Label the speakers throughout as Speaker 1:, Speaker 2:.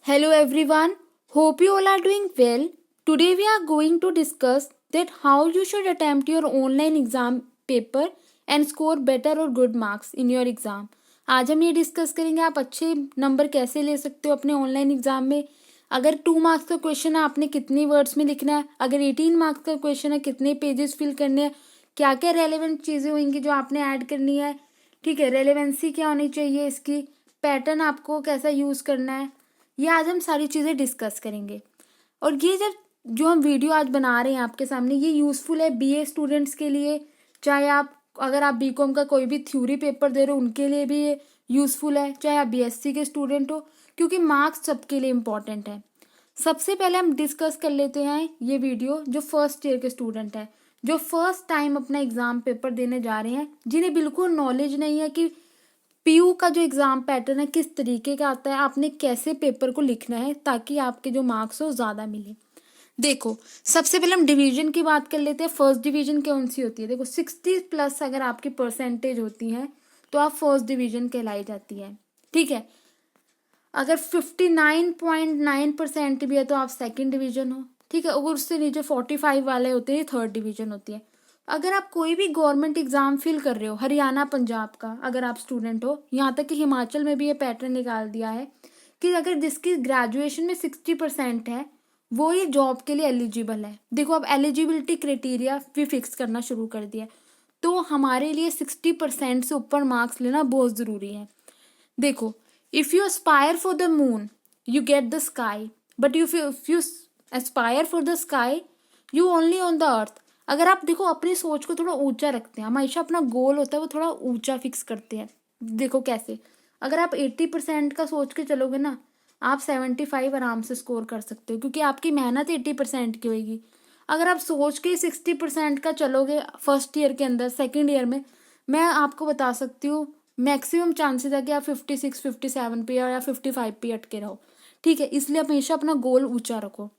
Speaker 1: Hello everyone. Hope you all are doing well. Today we are going to discuss that how you should attempt your online exam paper and score better or good marks in your exam. आज हम ये discuss करेंगे आप अच्छे number कैसे ले सकते हो अपने ऑनलाइन एग्जाम में। अगर 2 मार्क्स का क्वेश्चन है आपने कितनी वर्ड्स में लिखना है, अगर 18 मार्क्स का क्वेश्चन है कितने पेजेस फिल करने हैं, क्या क्या रेलेवेंट चीज़ें होंगी जो आपने ऐड करनी है, ठीक है, रेलेवेंसी क्या होनी चाहिए इसकी, पैटर्न आपको कैसा यूज़ करना है, ये आज हम सारी चीज़ें डिस्कस करेंगे। और ये जब जो हम वीडियो आज बना रहे हैं आपके सामने ये यूज़फुल है बीए स्टूडेंट्स के लिए, चाहे आप अगर आप बीकॉम का कोई भी थ्योरी पेपर दे रहे हो उनके लिए भी ये यूज़फुल है, चाहे आप बीएससी के स्टूडेंट हो, क्योंकि मार्क्स सबके लिए इम्पॉर्टेंट है। सबसे पहले हम डिस्कस कर लेते हैं ये वीडियो जो फर्स्ट ईयर के स्टूडेंट हैं, जो फर्स्ट टाइम अपना एग्ज़ाम पेपर देने जा रहे हैं, जिन्हें बिल्कुल नॉलेज नहीं है कि पीयू का जो एग्ज़ाम पैटर्न है किस तरीके का आता है, आपने कैसे पेपर को लिखना है ताकि आपके जो मार्क्स हो ज़्यादा मिले। देखो सबसे पहले हम डिवीजन की बात कर लेते हैं। फर्स्ट डिवीजन कौन सी होती है? देखो 60+ अगर आपकी परसेंटेज होती है तो आप फर्स्ट डिवीजन कहलाई जाती है, ठीक है। अगर 59.9% भी है तो आप सेकंड डिवीजन हो, ठीक है। अगर उससे नीचे 45 वाले होते हैं थर्ड डिवीजन होती है। अगर आप कोई भी गवर्नमेंट एग्जाम फिल कर रहे हो हरियाणा पंजाब का, अगर आप स्टूडेंट हो, यहाँ तक कि हिमाचल में भी ये पैटर्न निकाल दिया है कि अगर जिसकी ग्रेजुएशन में 60% है वो ये जॉब के लिए एलिजिबल है। देखो अब एलिजिबिलिटी क्राइटेरिया भी फिक्स करना शुरू कर दिया है, तो हमारे लिए 60% से ऊपर मार्क्स लेना बहुत ज़रूरी है। देखो if you Aspire for the moon you get the sky, but if you Aspire for the sky you only on the earth. अगर आप देखो अपनी सोच को थोड़ा ऊंचा रखते हैं, हमेशा अपना गोल होता है वो थोड़ा ऊंचा फिक्स करते हैं। देखो कैसे, अगर आप 80% का सोच के चलोगे ना, आप 75 आराम से स्कोर कर सकते हो, क्योंकि आपकी मेहनत 80% की होगी। अगर आप सोच के 60% का चलोगे फर्स्ट ईयर के अंदर, सेकेंड ईयर में मैं आपको बता सकती हूँ मैक्सिमम चांसेस है कि आप 56 57 पे या 55 पे अटके रहो, ठीक है। इसलिए हमेशा अपना गोल ऊंचा रखो।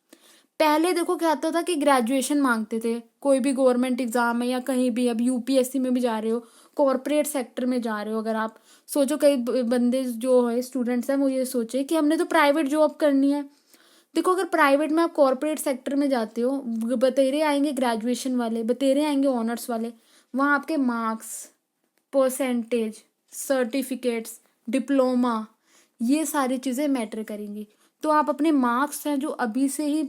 Speaker 1: पहले देखो क्या होता था कि ग्रेजुएशन मांगते थे, कोई भी गवर्नमेंट एग्जाम है या कहीं भी, अब यूपीएससी में भी जा रहे हो, कॉरपोरेट सेक्टर में जा रहे हो, अगर आप सोचो कई बंदे जो है स्टूडेंट्स हैं वो ये सोचे कि हमने तो प्राइवेट जॉब करनी है। देखो अगर प्राइवेट में आप कॉरपोरेट सेक्टर में जाते हो, बतेरे आएंगे ग्रेजुएशन वाले, बतेरे आएंगे ऑनर्स वाले, वहाँ आपके मार्क्स, परसेंटेज, सर्टिफिकेट्स, डिप्लोमा, ये सारी चीज़ें मैटर करेंगी। तो आप अपने मार्क्स हैं जो अभी से ही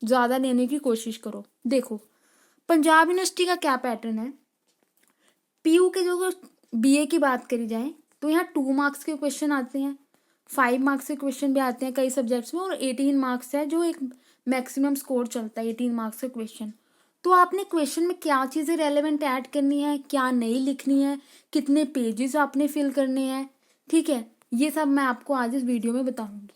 Speaker 1: ज़्यादा लेने की कोशिश करो। देखो पंजाब यूनिवर्सिटी का क्या पैटर्न है, पीयू के जो बीए की बात करी जाए तो यहाँ 2 मार्क्स के क्वेश्चन आते हैं, 5 मार्क्स के क्वेश्चन भी आते हैं कई सब्जेक्ट्स में, और 18 मार्क्स है जो एक मैक्सिमम स्कोर चलता है 18 मार्क्स के क्वेश्चन। तो आपने क्वेश्चन में क्या चीज़ें रेलेवेंट ऐड करनी है, क्या नहीं लिखनी है, कितने पेजेस आपने फिल करने हैं, ठीक है, ये सब मैं आपको आज इस वीडियो में बताऊंगी।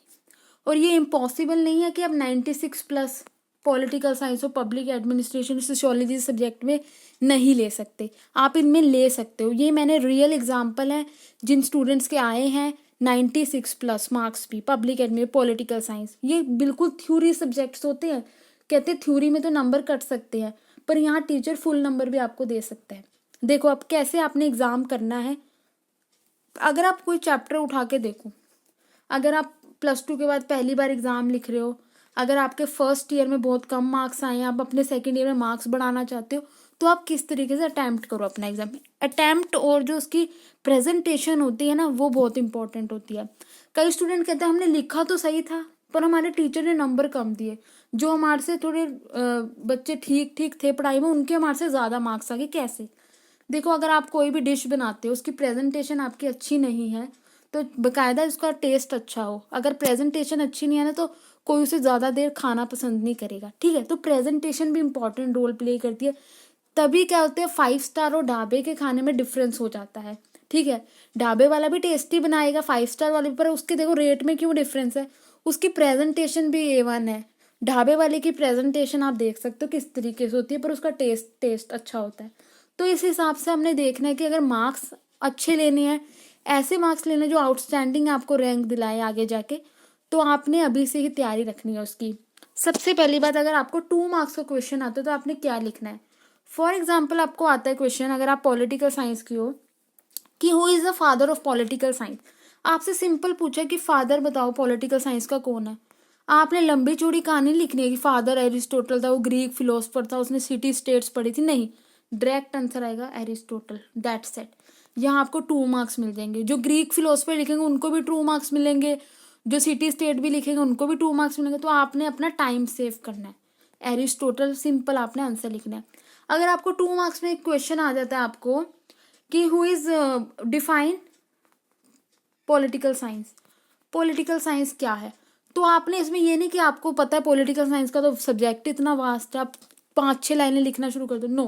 Speaker 1: और ये इम्पॉसिबल नहीं है कि आप 96+ पॉलिटिकल साइंस और पब्लिक एडमिनिस्ट्रेशन सोशियोलॉजी सब्जेक्ट में नहीं ले सकते, आप इनमें ले सकते हो। ये मैंने रियल एग्जाम्पल हैं जिन स्टूडेंट्स के आए हैं 96+ मार्क्स भी पब्लिक एडमि पॉलिटिकल साइंस। ये बिल्कुल थ्योरी सब्जेक्ट्स होते हैं, कहते हैं थ्योरी में तो नंबर कट सकते हैं, पर यहाँ टीचर फुल नंबर भी आपको दे सकता है। देखो अब कैसे आपने एग्ज़ाम करना है। अगर आप कोई चैप्टर उठा के देखो, अगर आप +2 के बाद पहली बार एग्ज़ाम लिख रहे हो, अगर आपके फर्स्ट ईयर में बहुत कम मार्क्स आए हैं, आप अपने सेकेंड ईयर में मार्क्स बढ़ाना चाहते हो, तो आप किस तरीके से अटैम्प्ट करो अपना एग्जाम। अटैम्प्ट और जो उसकी प्रेजेंटेशन होती है ना वो बहुत इंपॉर्टेंट होती है। कई स्टूडेंट कहते हैं हमने लिखा तो सही था पर हमारे टीचर ने नंबर कम दिए, जो हमारे से थोड़े बच्चे ठीक ठीक थे पढ़ाई में उनके हमारे से ज़्यादा मार्क्स आ गए। कैसे? देखो अगर आप कोई भी डिश बनाते हो उसकी प्रेजेंटेशन आपकी अच्छी नहीं है तो बकायदा उसका टेस्ट अच्छा हो, अगर प्रेजेंटेशन अच्छी नहीं है ना तो कोई उसे ज़्यादा देर खाना पसंद नहीं करेगा, ठीक है। तो प्रेजेंटेशन भी इम्पॉर्टेंट रोल प्ले करती है। तभी क्या होते हैं 5 स्टार और ढाबे के खाने में डिफरेंस हो जाता है, ठीक है। ढाबे वाला भी टेस्टी बनाएगा 5 स्टार वाले, पर उसके देखो रेट में क्यों डिफरेंस है, उसकी प्रेजेंटेशन भी A1 है। ढाबे वाले की प्रेजेंटेशन आप देख सकते हो किस तरीके से होती है, पर उसका टेस्ट अच्छा होता है। तो इस हिसाब से हमने देखना है कि अगर मार्क्स अच्छे लेने हैं, ऐसे मार्क्स लेने जो आउटस्टैंडिंग आपको रैंक दिलाए आगे जाके, तो आपने अभी से ही तैयारी रखनी है उसकी। सबसे पहली बात, अगर आपको 2 मार्क्स का क्वेश्चन आता है तो आपने क्या लिखना है। फॉर एग्जाम्पल आपको आता है क्वेश्चन, अगर आप पॉलिटिकल साइंस की हो, कि who is the father of political science. आपसे सिंपल पूछा कि फादर बताओ पॉलिटिकल साइंस का कौन है, आपने लंबी चौड़ी कहानी लिखनी है कि फादर एरिस्टोटल था, वो ग्रीक फिलोसफर था, उसने सिटी स्टेट्स पढ़ी थी, नहीं, डायरेक्ट आंसर आएगा एरिस्टोटल, दैट्स इट। यहाँ आपको 2 मार्क्स मिल जाएंगे। जो ग्रीक फिलोसफर लिखेंगे उनको भी 2 मार्क्स मिलेंगे, जो सिटी स्टेट भी लिखेंगे उनको भी 2 मार्क्स मिलेंगे। तो आपने अपना टाइम सेव करना है, एरिस्टोटल सिंपल आपने आंसर लिखना है। अगर आपको 2 मार्क्स में एक क्वेश्चन आ जाता है आपको कि who is define political science, political science क्या है, तो आपने इसमें ये नहीं कि आपको पता है पॉलिटिकल साइंस का तो सब्जेक्ट इतना वास्ट है, आप 5-6 लाइनें लिखना शुरू कर दो, नो,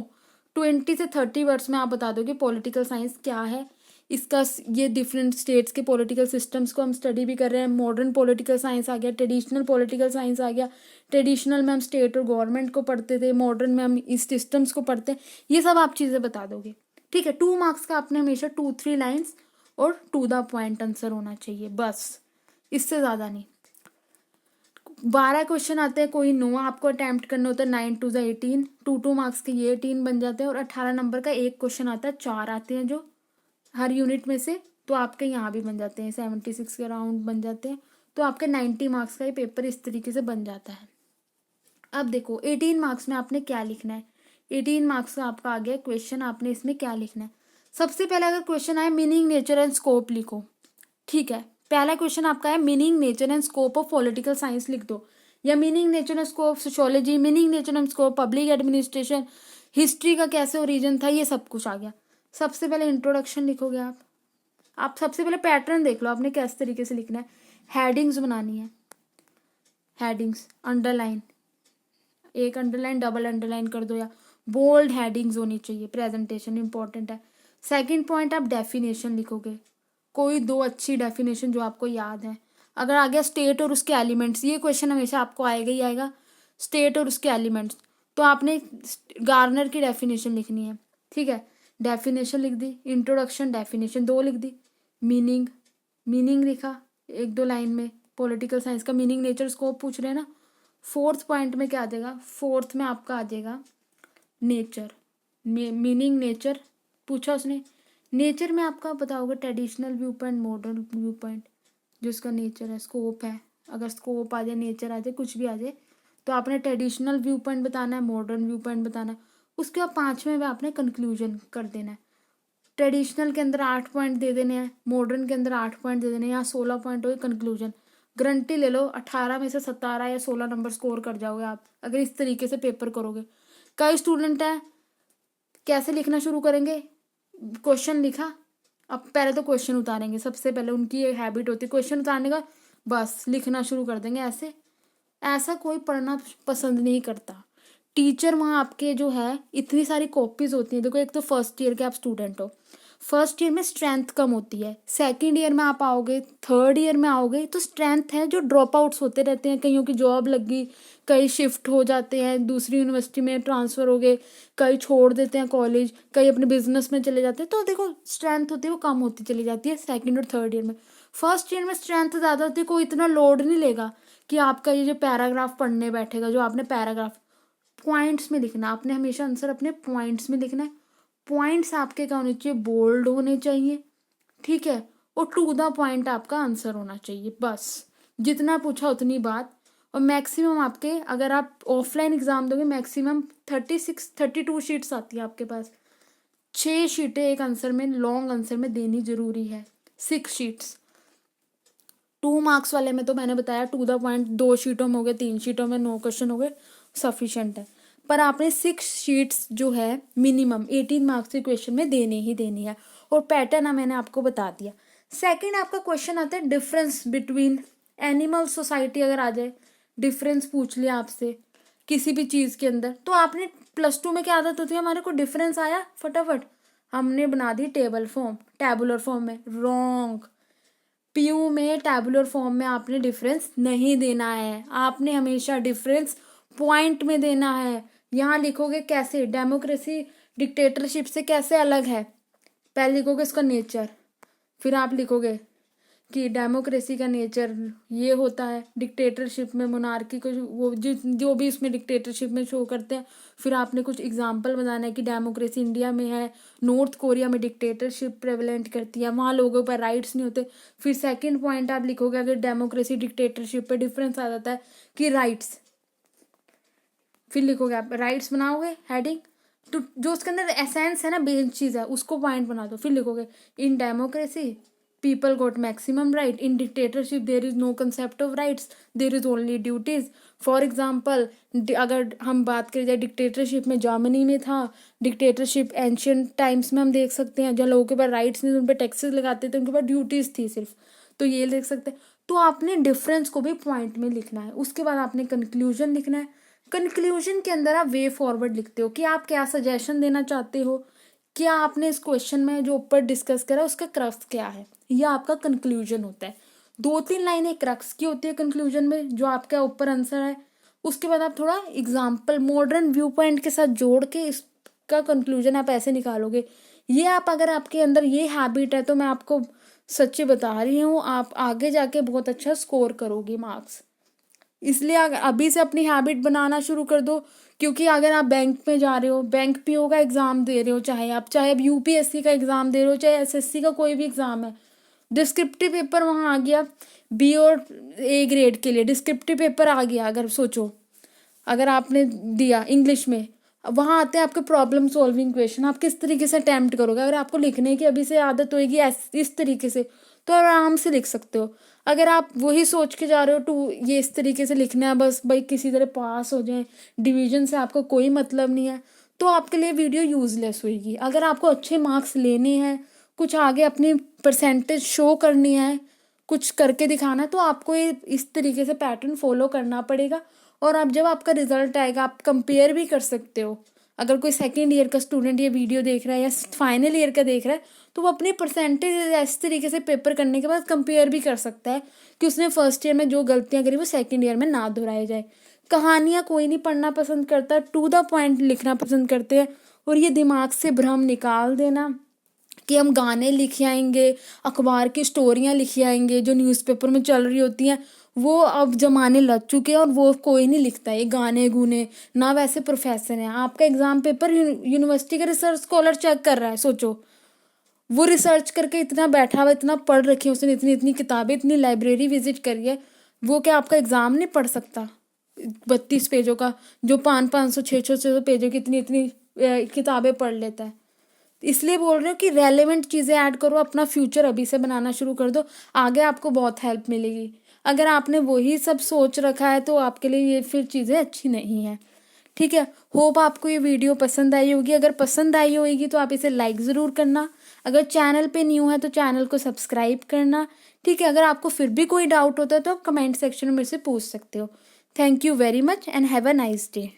Speaker 1: 20 से 30 वर्ड्स में आप बता दो कि पॉलिटिकल साइंस क्या है। इसका ये डिफरेंट स्टेट्स के पॉलिटिकल सिस्टम्स को हम स्टडी भी कर रहे हैं। मॉडर्न पॉलिटिकल साइंस आ गया, ट्रेडिशनल पॉलिटिकल साइंस आ गया। ट्रेडिशनल में हम स्टेट और गवर्नमेंट को पढ़ते थे, मॉडर्न में हम इस सिस्टम्स को पढ़ते हैं। ये सब आप चीज़ें बता दोगे, ठीक है। 2 मार्क्स का आपने हमेशा 2-3 लाइन्स और टू द पॉइंट आंसर होना चाहिए, बस, इससे ज़्यादा नहीं। 12 क्वेश्चन आते हैं, कोई 9 आपको अटैम्प्ट करना होता है, 9 2 18, 2 मार्क्स के ये 18 बन जाते हैं। और 18 नंबर का एक क्वेश्चन आता है, 4 आते हैं जो हर यूनिट में से, तो आपके यहाँ भी बन जाते हैं 76 के अराउंड बन जाते हैं। तो आपके 90 मार्क्स का ये पेपर इस तरीके से बन जाता है। अब देखो 18 मार्क्स में आपने क्या लिखना है। 18 मार्क्स का आपका आ गया क्वेश्चन, आपने इसमें क्या लिखना है। सबसे पहले अगर क्वेश्चन आए मीनिंग नेचर एंड स्कोप लिखो, ठीक है। पहला क्वेश्चन आपका है meaning nature and scope of political science लिख दो, या meaning nature and scope sociology, meaning nature and scope public administration, history का कैसे ओरिजिन था, ये सब कुछ आ गया। सबसे पहले इंट्रोडक्शन लिखोगे आप सबसे पहले पैटर्न देख लो आपने किस तरीके से लिखना है। हेडिंग्स बनानी है, हेडिंग्स अंडरलाइन, एक अंडरलाइन डबल अंडरलाइन कर दो, या बोल्ड हेडिंग्स होनी चाहिए, प्रेजेंटेशन इंपॉर्टेंट है। सेकंड पॉइंट आप डेफिनेशन लिखोगे, कोई 2 अच्छी डेफिनेशन जो आपको याद है। अगर आ गया स्टेट और उसके एलिमेंट्स, ये क्वेश्चन हमेशा आपको आएगा ही आएगा, स्टेट और उसके एलिमेंट्स, तो आपने गार्नर की डेफिनेशन लिखनी है, ठीक है। डेफिनेशन लिख दी, इंट्रोडक्शन डेफिनेशन 2 लिख दी, मीनिंग लिखा 1-2 लाइन में, पॉलिटिकल साइंस का मीनिंग नेचर स्कोप पूछ रहे हैं ना। 4th पॉइंट में क्या आ जाएगा, 4th में आपका आ जाएगा नेचर, मीनिंग नेचर पूछा उसने। नेचर में आपका बताओगे traditional view point, modern view point, जो उसका नेचर है, स्कोप है। अगर स्कोप आ जाए, नेचर आ जाए, कुछ भी आ जाए, तो आपने ट्रेडिशनल व्यू पॉइंट बताना है, मॉडर्न व्यू पॉइंट बताना है। उसके बाद 5वें में आपने कंक्लूजन कर देना है। ट्रेडिशनल के अंदर 8 पॉइंट दे देने हैं, मॉडर्न के अंदर 8 पॉइंट दे देने हैं, यहाँ 16 पॉइंट हो गए कंक्लूजन। गारंटी ले लो 18 में से 17 या 16 नंबर स्कोर कर जाओगे आप, अगर इस तरीके से पेपर करोगे। कई स्टूडेंट हैं कैसे लिखना शुरू करेंगे, क्वेश्चन लिखा, अब पहले तो क्वेश्चन उतारेंगे, सबसे पहले उनकी ये हैबिट होती है क्वेश्चन उतारने का, बस लिखना शुरू कर देंगे ऐसे। ऐसा कोई पढ़ना पसंद नहीं करता। टीचर वहाँ आपके जो है इतनी सारी कॉपीज होती हैं, देखो एक तो फर्स्ट ईयर के आप स्टूडेंट हो, फर्स्ट ईयर में स्ट्रेंथ कम होती है, सेकंड ईयर में आप आओगे, थर्ड ईयर में आओगे तो स्ट्रेंथ है, जो ड्रॉप आउट्स होते रहते हैं, कईयों की जॉब लग गई, कई शिफ्ट हो जाते हैं, दूसरी यूनिवर्सिटी में ट्रांसफ़र हो गए, कई छोड़ देते हैं कॉलेज, कई अपने बिजनेस में चले जाते हैं, तो देखो स्ट्रेंथ होती है वो कम होती चली जाती है सेकेंड और थर्ड ईयर में। फर्स्ट ईयर में स्ट्रेंथ ज़्यादा होती है, कोई इतना लोड नहीं लेगा कि आपका ये जो पैराग्राफ पढ़ने बैठेगा, जो आपने पैराग्राफ पॉइंट्स में लिखना, आपने हमेशा आंसर अपने पॉइंट्स में लिखना है। पॉइंट्स आपके क्या होने चाहिए, बोल्ड होने चाहिए, ठीक है, और टू द पॉइंट आपका आंसर होना चाहिए, बस जितना पूछा उतनी बात। और मैक्सिमम आपके, अगर आप ऑफलाइन एग्जाम दोगे, मैक्सिमम 32 शीट्स आती है आपके पास, 6 शीटें एक आंसर में, लॉन्ग आंसर में देनी जरूरी है, 6 शीट्स। 2 मार्क्स वाले में तो मैंने बताया टू द पॉइंट 2 शीटों में हो गए, 3 शीटों में 9 क्वेश्चन हो गए, सफिशेंट है। पर आपने 6 शीट्स जो है मिनिमम 18 मार्क्स के क्वेश्चन में देनी ही देनी है, और पैटर्न मैंने आपको बता दिया। सेकंड आपका क्वेश्चन आता है डिफरेंस बिटवीन एनिमल सोसाइटी, अगर आ जाए डिफरेंस पूछ लिया आपसे किसी भी चीज़ के अंदर, तो आपने +2 में क्या आदत होती है, हमारे को डिफरेंस आया फटाफट हमने बना दी टैबुलर फॉर्म में, रॉन्ग। पीयू में टैबुलर फॉर्म में आपने डिफरेंस नहीं देना है, आपने हमेशा डिफरेंस पॉइंट में देना है। यहाँ लिखोगे कैसे, डेमोक्रेसी डिक्टेटरशिप से कैसे अलग है, पहले लिखोगे इसका नेचर, फिर आप लिखोगे कि डेमोक्रेसी का नेचर ये होता है, डिक्टेटरशिप में मोनार्की को वो जो भी इसमें डिक्टेटरशिप में शो करते हैं। फिर आपने कुछ एग्जांपल बताना है कि डेमोक्रेसी इंडिया में है, नॉर्थ कोरिया में डिक्टेटरशिप प्रेवलेंट करती है, वहाँ लोगों पर राइट्स नहीं होते। फिर सेकंड पॉइंट आप लिखोगे, अगर डेमोक्रेसी डिक्टेटरशिप पे डिफरेंस आ जाता है कि राइट्स, फिर लिखोगे आप राइट्स बनाओगे हेडिंग, तो जो उसके अंदर एसेंस है ना, बेस चीज़ है, उसको पॉइंट बना दो। फिर लिखोगे in democracy people got maximum right, in dictatorship there is no concept of rights, there is only duties. For example, अगर हम बात करें जाए डिक्टेटरशिप में, जर्मनी में था डिक्टेटरशिप, एंशियंट टाइम्स में हम देख सकते हैं, जहाँ लोगों के पास राइट्स नहीं थे, उन पर टैक्सेस लगाते थे, उनके पास ड्यूटीज थी सिर्फ, तो ये देख सकते हैं। तो आपने डिफरेंस को भी पॉइंट में लिखना है। उसके बाद आपने कंक्लूजन लिखना है। कंक्लूजन के अंदर आप वे फॉरवर्ड लिखते हो कि आप क्या सजेशन देना चाहते हो, क्या आपने इस क्वेश्चन में जो ऊपर डिस्कस करा उसका क्रक्स क्या है, यह आपका कंक्लूजन होता है। 2-3 लाइनें क्रक्स की होती है कंक्लूजन में, जो आपका ऊपर आंसर है। उसके बाद आप थोड़ा एग्जाम्पल मॉडर्न व्यू पॉइंट के साथ जोड़ के इसका कंक्लूजन आप ऐसे निकालोगे। ये आप, अगर आपके अंदर ये हैबिट है, तो मैं आपको सच्ची बता रही हूँ, आप आगे जाके बहुत अच्छा स्कोर करोगे मार्क्स। इसलिए अभी से अपनी हैबिट बनाना शुरू कर दो, क्योंकि अगर आप बैंक में जा रहे हो, बैंक पीओ का एग्ज़ाम दे रहे हो, चाहे अब यूपीएससी का एग्ज़ाम दे रहे हो, चाहे एसएससी का कोई भी एग्ज़ाम है, डिस्क्रिप्टिव पेपर वहाँ आ गया, बी और ए ग्रेड के लिए डिस्क्रिप्टिव पेपर आ गया। अगर सोचो, अगर आपने दिया इंग्लिश में, वहाँ आते हैं आपके प्रॉब्लम सॉल्विंग क्वेश्चन, आप किस तरीके से अटैम्प्ट करोगे। अगर आपको लिखने की अभी से आदत होगी इस तरीके से, तो आराम से लिख सकते हो। अगर आप वही सोच के जा रहे हो टू ये इस तरीके से लिखना है, बस भाई किसी तरह पास हो जाए, डिवीजन से आपको कोई मतलब नहीं है, तो आपके लिए वीडियो यूजलेस होगी। अगर आपको अच्छे मार्क्स लेने हैं, कुछ आगे अपनी परसेंटेज शो करनी है, कुछ करके दिखाना है, तो आपको ये इस तरीके से पैटर्न फॉलो करना पड़ेगा। और अब जब आपका रिजल्ट आएगा, आप कंपेयर भी कर सकते हो। अगर कोई सेकेंड ईयर का स्टूडेंट ये वीडियो देख रहा है या फाइनल ईयर का देख रहा है, तो वो अपनी परसेंटेज इस तरीके से पेपर करने के बाद कंपेयर भी कर सकता है कि उसने फर्स्ट ईयर में जो गलतियां करी वो सेकेंड ईयर में ना दोहराई जाए। कहानियाँ कोई नहीं पढ़ना पसंद करता, टू द पॉइंट लिखना पसंद करते हैं। और ये दिमाग से भ्रम निकाल देना कि हम गाने लिख आएंगे, अखबार की स्टोरियाँ लिख आएंगे जो न्यूज़पेपर में चल रही होती हैं, वो अब जमाने लग चुके हैं और वो कोई नहीं लिखता है। ये गाने गुने ना वैसे प्रोफेसर हैं। आपका एग्जाम पेपर यूनिवर्सिटी का रिसर्च स्कॉलर चेक कर रहा है, सोचो। वो रिसर्च करके इतना बैठा हुआ, इतना पढ़ रखी है उसने, इतनी इतनी किताबें, इतनी लाइब्रेरी विजिट करी है, वो क्या आपका एग्जाम नहीं पढ़ सकता? 32 पेजों का, जो 500-500 600 पेजों की इतनी इतनी किताबें पढ़ लेता है। इसलिए बोल रहे हो कि रेलेवेंट चीज़ें ऐड करो, अपना फ्यूचर अभी से बनाना शुरू कर दो, आगे आपको बहुत हेल्प मिलेगी। अगर आपने वही सब सोच रखा है, तो आपके लिए ये फिर चीज़ें अच्छी नहीं है। ठीक है, होप आपको ये वीडियो पसंद आई होगी। अगर पसंद आई होगी तो आप इसे लाइक ज़रूर करना। अगर चैनल पे न्यू है तो चैनल को सब्सक्राइब करना। ठीक है, अगर आपको फिर भी कोई डाउट होता है तो आप कमेंट सेक्शन में मेरे से पूछ सकते हो। Thank you very much and have a nice day.